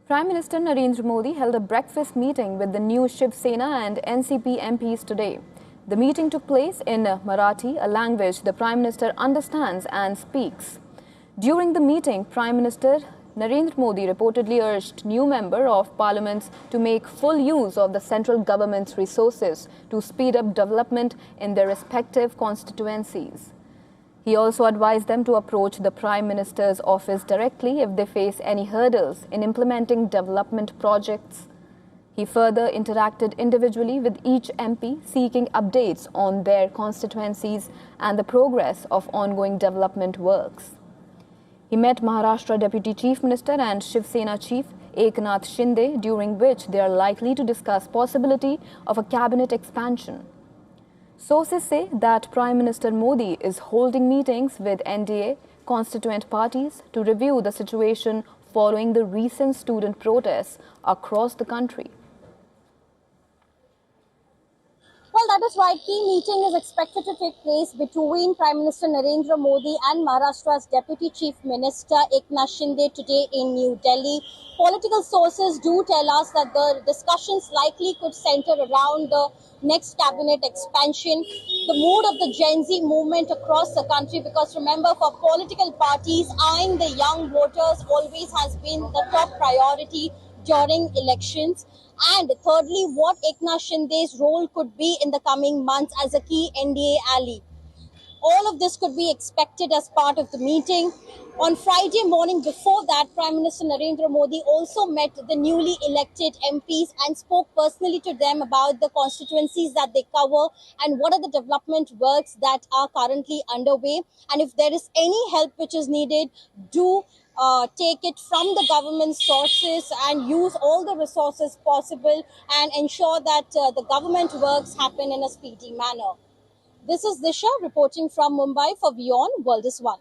Prime Minister Narendra Modi held a breakfast meeting with the new Shiv Sena and NCP MPs today. The meeting took place in Marathi, a language the Prime Minister understands and speaks. During the meeting, Prime Minister Narendra Modi reportedly urged new Member of Parliaments to make full use of the central government's resources to speed up development in their respective constituencies. He also advised them to approach the Prime Minister's office directly if they face any hurdles in implementing development projects. He further interacted individually with each MP, seeking updates on their constituencies and the progress of ongoing development works. He met Maharashtra Deputy Chief Minister and Shiv Sena Chief Eknath Shinde, during which they are likely to discuss possibility of a cabinet expansion. Sources say that Prime Minister Modi is holding meetings with NDA constituent parties to review the situation following the recent student protests across the country. Well, that is why key meeting is expected to take place between Prime Minister Narendra Modi and Maharashtra's Deputy Chief Minister Eknath Shinde today in New Delhi. Political sources do tell us that the discussions likely could center around the next cabinet expansion, the mood of the Gen Z movement across the country, because remember, for political parties, eyeing the young voters always has been the top priority during elections. And thirdly, what Eknath Shinde's role could be in the coming months as a key NDA ally. All of this could be expected as part of the meeting. On Friday morning before that, Prime Minister Narendra Modi also met the newly elected MPs and spoke personally to them about the constituencies that they cover and what are the development works that are currently underway. And if there is any help which is needed, do take it from the government sources and use all the resources possible and ensure that the government works happen in a speedy manner. This is Disha reporting from Mumbai for Beyond World is One.